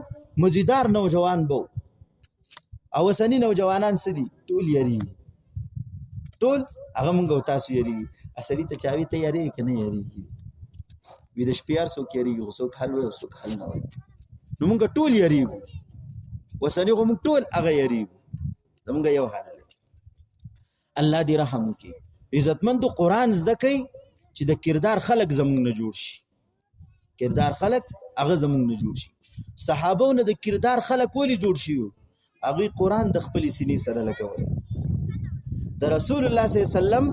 مزیدار نوجوان بو او وسنی نوجوانان سدي ټول یری ټول هغه مونږ تاسو یری اصلي ته چاوي ته یری کنه یری وی د شپیار سو کېری غوسو حل و سو حل نه وي نو مونږ ټول یری وسنی غو مونږ ټول هغه یری مونږ یو حال الله دې رحم وکي. عزتمند قرآن زده کوي چې د کردار خلق زمونږ نه جوړ شي. کردار خلق هغه زمونږ نه جوړ شي. صحابو نه د کردار خلق ولی جوړ شي؟ هغه قرآن د خپل سینې سره لګول. د رسول الله صلی الله علیه وسلم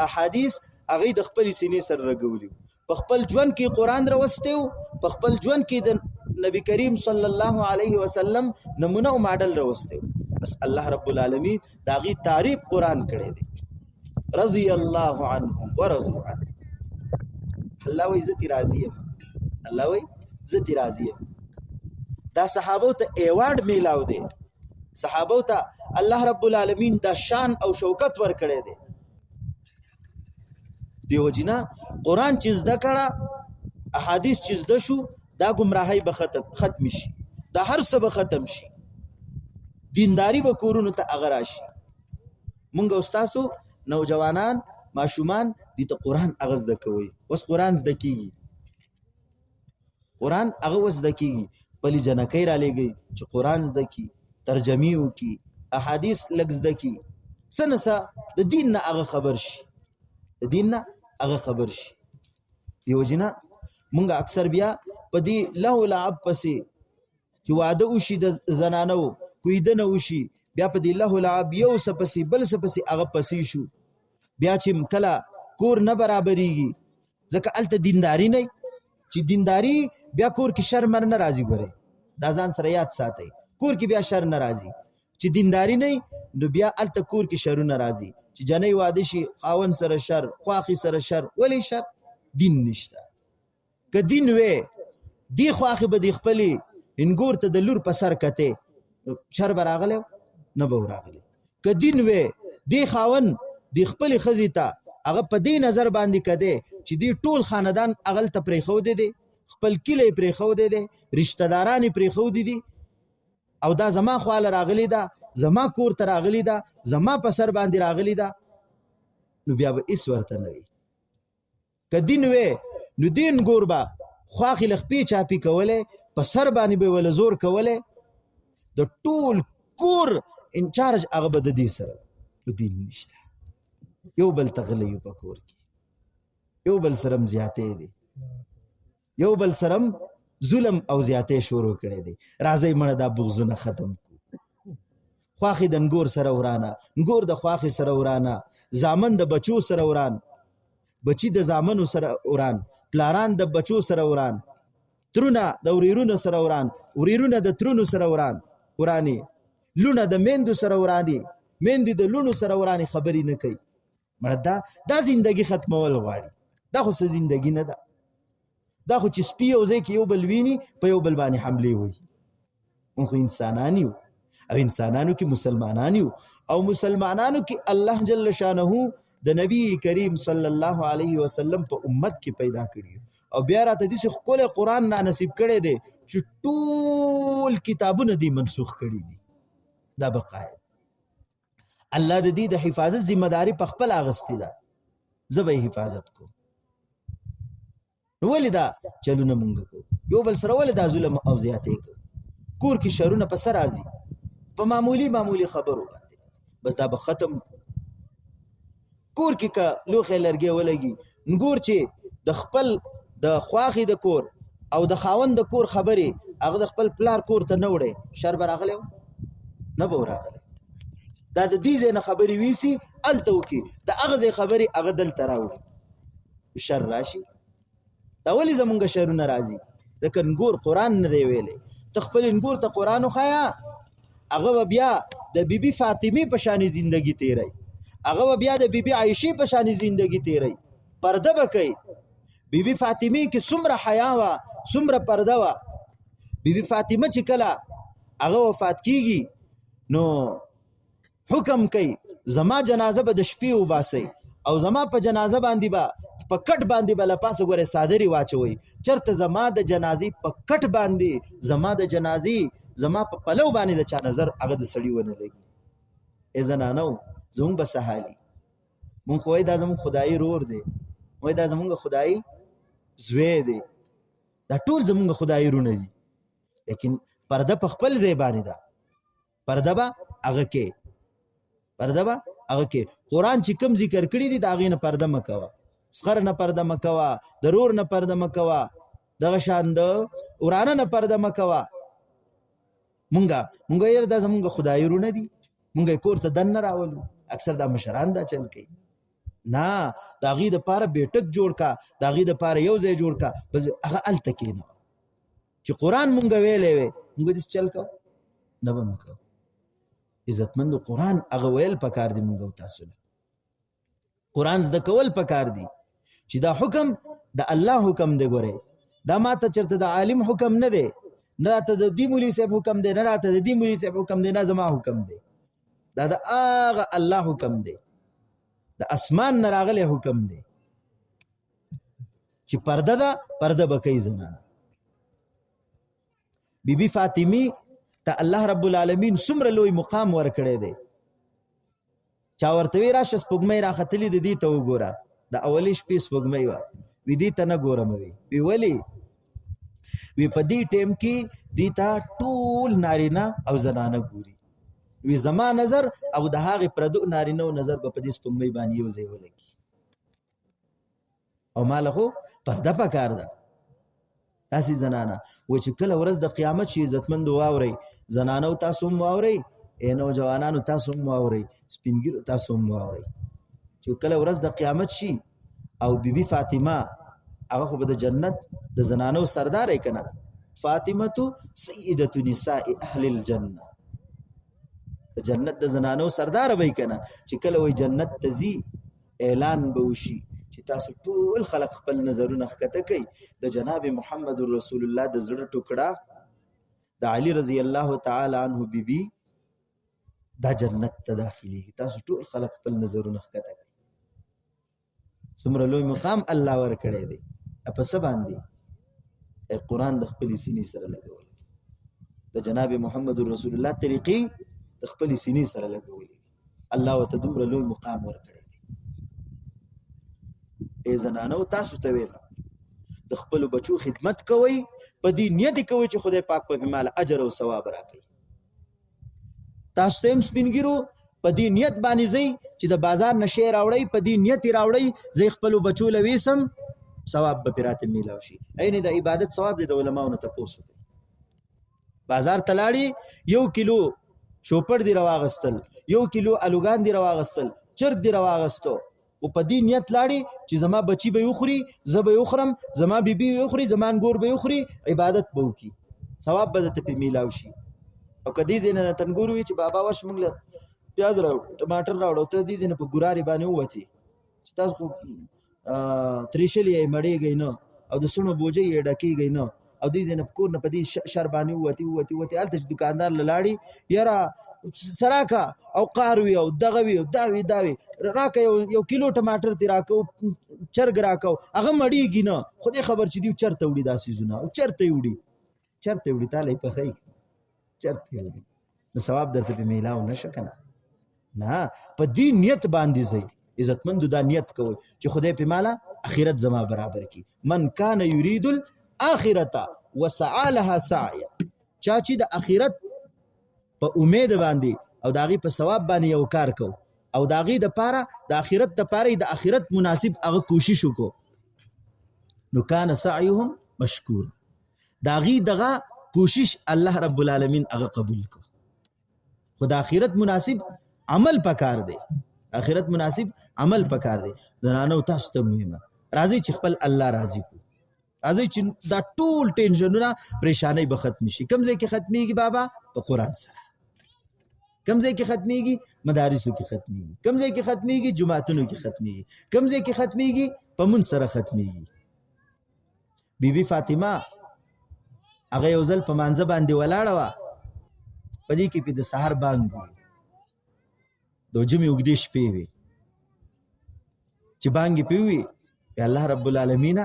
احادیث هغه د خپل سینې سره لګولي. په خپل ژوند کې قرآن راوستیو، په خپل ژوند کې د نبی کریم صلی الله علیه وسلم نمونه او ماډل راوستیو. بس الله رب العالمین دا غي تعریف قرآن کړی دی. رضی الله عنهم ورضوا عنه. الله وی عزت راضی یم، الله وی عزت راضی یم. دا صحابو ته ایوارډ میلاو دی. صحابو ته الله رب العالمین دا شان او شوکت ور کړی دی. دیو جنا قرآن چې زده کړه، احادیث چې زده شو، دا گمراهی به ختم شي، دا هر څه به ختم شي، دینداری به کورونو ته هغه راشي. مونږ استادو نوجوانان ماشومان دې ته قرآن هغه زده کوي. اوس قرآن زده کیږي، قرآن هغه اوس زده کیږي. پلی جنکۍ را لېږي چې قرآن زده کی، ترجمې وکي، احادیث لږ زده کی، څه نه څه د دین نه هغه خبر شي، د دین نه هغه خبر شي. دیو جنا مونږ اکثر بیا په دې له لعب پسې چې واده وشي د زنانو کویدنه وشي، بیا په دې له لعب یو څه پسې بل څه پسې هغه پسې شو. بیا چې کله کور نه برابرېږي ځکه هلته دینداري نه، چې دینداري بیا کور کې شر مر نه راځي. ګوره دا ځان سره یاد ساتئ، کور کې بیا شر نه راځي. چې دینداري نه نو بیا هلته کور کې شرونه راځي. چې جنۍ واده شي خاوند سره شر، خواخي سره شر. ولې شر؟ دین نشته. که دین وې دی خواخي به د خپلې انګور ته د لور په سر کتې شر به راغلی نه به راغلی. که دین وې دی خاوند د خپلې ښځې ته هغه په دې نظر باندې کده چې دی ټول خاندان هغه ته پرېښودی دی، خپل کلی پرېښودی دی، رشته داران یې پرېښودي دي، او دا زما خواله راغلی ده، زما کور ته راغلی ده، زما په سر باندې راغلی ده، نو بیا به هېڅ ورته نه وي. که دین وې نو دین ګور به خواښې له خپې چاپي کولی، په سر باندې به وله زور کولی، د ټول کور انچارج هغه به د دې سره. دین نشته. یو بل ته غلی یو په کور کې، یو بل سره م زیاتې دی، یو بل سره م ظلم او زیاتې شروع کړی دی. راځئ مړه دا بغضونه ختم کړو. خواښې د نګور سره ورانه، نګور د خواښې سره ورانه، زامن د بچو سره وران، بچی د زامنو سره وران، پلاران د بچو سره وران، ترونه د وریرونو سره وران، وریرونه د ترونو سره وران ورانی، لونه د میندو سره ورانی، میندې د لونو سره ورانی. خبرې نه کوي. مړه دا زندگی ختمول غواړي. دا خو څه زندگی نه ده. دا خو چې سپي یو ځای کې یو بل ویني په یو بل باندې حملې وایي. موږ خو انسانان یو، او انسانانو کې مسلمانان یو، او مسلمانانو کې الله جل شانه د نبی کریم صلی الله علیه وسلم په امت کې پیدا کړي، او بیا راته داسې ښکلی قرآن را نصیب کړی دی چې ټول کتابونه دې منسوخ کړي دي. دا بقاید الله د دې د حفاظت ذمہ داری په خپل اغستی ده. زه به حفاظت کوم. نو ولې دا چلونه مونږ کوو؟ یو بل سره ولې دا ظلم او زیاتې کوو؟ کور کې شرونه په سر راځي، په معمولی خبرو باندې راځي. بس دا به ختم کوو. کور کې که لوښی لرګی ولګي، نګور چې د خپل د خواښې د کور او د خاوند د کور خبرې هغه د خپل پلار کور ته نه وړی، شر به راغلی نه به راغلی. دا د دې ځای نه خبرې ویسي هلته وکړي، د هغه ځای خبرې هغه دلته راوړي، شر راشي. دا ولې زمونږ شرونه راځي؟ ځکه نګور قرآن نه دی ویلی. ته خپل نګور ته قرآن وښایه، هغه به بیا د بیبي فاطمې په شانې زندګي تیری، هغه به بیا د بیبي عایشې په شانې زندګي تیری، پرده به کوي. بیبي فاطمې کې څومره حیا وه، څومره پرده وه. بیبي فاطمه چې کله هغه وفات کیږي نو حکم کوي زما جنازه به د شپې وباسئ، او زما په جنازه باندې با په کټ باندې بل پاسه ګوره صادری واچوي چرته زما د جنازي په کټ باندې زما د جنازي زما په پلو باندې د چا نظر هغه د سړی ونه لګي ای زنانو زمونږ به سهالي مونږ وای دا زمونږ خدای رور دی وای دا زمونږ خدای زوی دی دا ټول زمونږ خدای رونه دي لیکن پرده په خپل ځای باندې ده پرده به هغه کې قرآن چې کوم ذکر کړي دي د هغې نه پرده مه کوه سخر نه پرده مه کوه د رور نه پرده مه کوه دغه شان د ورانه نه پرده مه کوه مونږ یې دا زمونږ خدای رونه دي مونږ یې کور ته دننه راولو اکثر دا مشران دا چل کوي نه د هغې دپاره بیټک جوړ کا د هغې دپاره یو ځای جوړ کا هغه هلته کښېنوه چې قرآن مونږ ویلی وی مونږ داسې چل کوو نه به مو کوو عزتمند قرآن هغه ویل پکار دی مونږ او تاسو له قرآن زده کول پکار دی چې دا حکم د الله حکم دی ګورئ دا ماته چېرته د عالم حکم نه دی نه راته د دې مولي صاحب حکم دی نه راته د دې مولي صاحب حکم دی نه زما حکم دی دا د هغه الله حکم دی د اسمان نه راغلی حکم دی چې پرده ده پرده به کوي زنانه بیبي فاطمې ته الله رب العالمین څومره لوی مقام ورکړی دی چا ورته وی راشه سپوږمۍ راختلې د دې ته وګوره د اولې شپې سپوږمۍ وه وي دې ته نه ګورم وي ولې وی په دې ټیم کې دې ته ټول نارینه او زنانه ګوري وی زما نظر او د هغې پردو نارینه نظر به په دې سپوږمۍ باندې یو ځای ولګي او ما له خو پرده پکار ده تاسې زنانه و چې کله ورځ د قیامت شي عزتمندو واورئ زنانو تاسو هم واورئ نوجوانانو تاسو هم واورئ سپینګیرو تاسو هم واورئ چې کله ورځ د قیامت شي او بیبي فاطمه هغه خو به د جنت د زنانو سردار یې که نه فاطمه سیدة نساء اهل الجنه د جنت د زنانو سردار به یې که نه چې کله وایي جنت ته ځي اعلان به وشي چې تاسو ټول خلق خپل نظرونه ښکته کوي د جناب محمد رسول الله د زړه ټوکړه د علي رضی الله تعالی عنه بیبي دا جنت ته داخليږي تاسو ټول خلق خپل نظرونه ښکته کوي څومره لوی مقام الله ورکړی دی په څه باندې قرآن د خپلې سینې سره لګولی د جناب محمد رسول الله طریقې د خپلې سینې سره لګولی الله ورته دومره لوی مقام ورکړی ای زنانو تاسو ته ویل د خپلو بچو خدمت کوئ په دې نیت کوئ چې خدای پاک په مال اجر او ثواب راکړي تاسو ته هم سپینګیرو په دې نیت باندې ځئ چې د بازار نه شی راوړئ په دې نیت یې راوړئ زه خپلو بچو له ویسم ثواب به پرې راته میلاو شي عین د عبادت ثواب دی د علماو نه تپوس وکړئ بازار ته لاړې 1 کیلو شوپړ دې راواغستل 1 کیلو الوګان دې راواغستل چرګ دې راواغستو او په دې نیت لاړې چې زما بچی به وخوري زه به وخورم زما بیبي به وخوري زما انګور به وخوري عبادت به وکړي ثواب به درته پرې میلاو شي او که دې ځای نه تنګور وي چې بابا وش موږ له پیاز راوړو ټماټر راوړو ته دې ځای نه په ګورارې باندې ووتې چې تاسو خو تریشلې یې مړېږئ نه او د سونو بوجۍ یې ډکېږئ نه او دې ځای نه په کور نه په دې شر باندې ووتې هلته چې دوکاندار له لاړې یاره سراکا او قار وي او دغه وي او دا وي راکه یو کیلو ټماټر دې راکه چرګ راکه هغه مړېږي نه خدای خبر چې دوی چېرته وړي دا څیزونه او چېرته یې وړي تاله یې پخوي چېرته یې وړي نو ثواب درته پرې میلاو نه شه که نه په دې نیت باندې ځئ عزتمندو دا نیت کوئ چې خدای پرې ماله اخرت زما برابر کړي من کان یرید الاخرة وسعى لها سعیا چا چې د اخرت په امید باندې او د هغې په ثواب باندې یو کار کو او د هغې دپاره د آخرت دپاره د آخرت مناسب هغه کوشش وکړو نو کان سعیهم مشکور د هغې دغه کوشش الله رب العالمین هغه قبول کو خو د آخرت مناسب عمل پکار دی آخرت مناسب عمل پکار دی زنانو تاسو ته مهمه راځئ چې خپل الله راضي کړو راځئ چې دا ټول ټینشنونه پریشانۍ به ختم شي کوم ځای کې ختمیږي بابا په قرآن سره کوم ځای کې ختمیږي مدارسو کې ختمیږي کوم ځای کې ختمیږي جماعتونو کې ختمیږي کوم ځای کې ختمیږي په مونځ سره ختمیږي بیبي فاطمه هغه یو ځل په مانځه باندې ولاړه وه په دې کې پې د سهار بانګ وي د جمعې اوږدې شپې وي چې بانګې پې ووي الله رب العالمین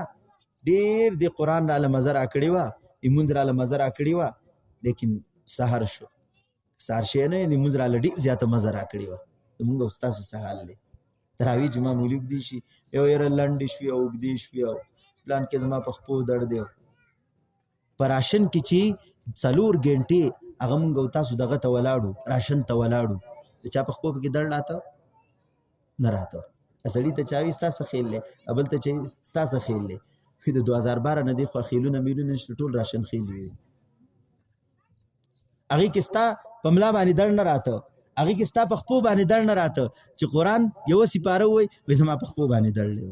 ډېر د قرآن راله مزه راکړې وه لمونځ راله مزه راکړې وه لیکن سهار شو سهار شی نه لمونځ راله ډېر زیاته مزه راکړې وه زمونږ او ستاسو څه حال دی تراویح چې معمولي اوږدې شي یو یاره لنډې شوي او اوږدې شوي او پلان کې زما په خپو درد دی په راشن کې چې 4 ګنټې هغه مونږ او تاسو دغه ته ولاړو راشن ته ولاړو د چا په خپو پکې درد راته نه راته سړي ته چا وي ستا څه خیل دی بل ته چې ستا څه خیل دی د 2012 نه دی خو خیلونه میلونه نشته ټول راشن خیل وي هغې کې ستا په ملا باندې درد نه راته هغې کې ستا په خپو باندې درد نه راته چې قرآن یوه سپاره ووایي وایي زما په خپو باندې درد دی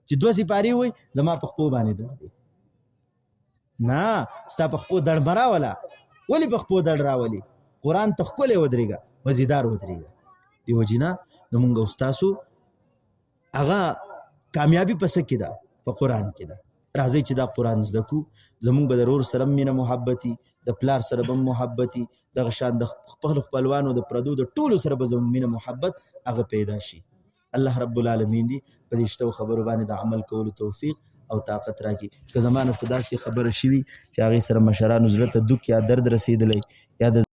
چې 2 سپارې ووایي زما په خپو باندې درد دی نه ستا په خپو درد مه راوله ولې په خپو درد راولي قرآن ته ښکلی ودرېږه مزیدار ودرېږه دې وجې نه زمونږ او ستاسو هغه کامیابي په څه کې ده په قرآن کې ده راځئ چې دا قرآن زده کړو زمونږ به د رور سره مینه محبتي د پلار سره به محبتي دغه شان د خپل خپلوانو د پردو د ټولو سره به زموږ مینه محبت هغه پیدا شي الله رب العالمین دې په دې شتو خبرو باندې د عمل کولو توفیق او طاقت راکړي که زما نه څه داسې خبره شوي چې هغې سره مشرانو زړه ته دوک یا درد رسېدلی یا د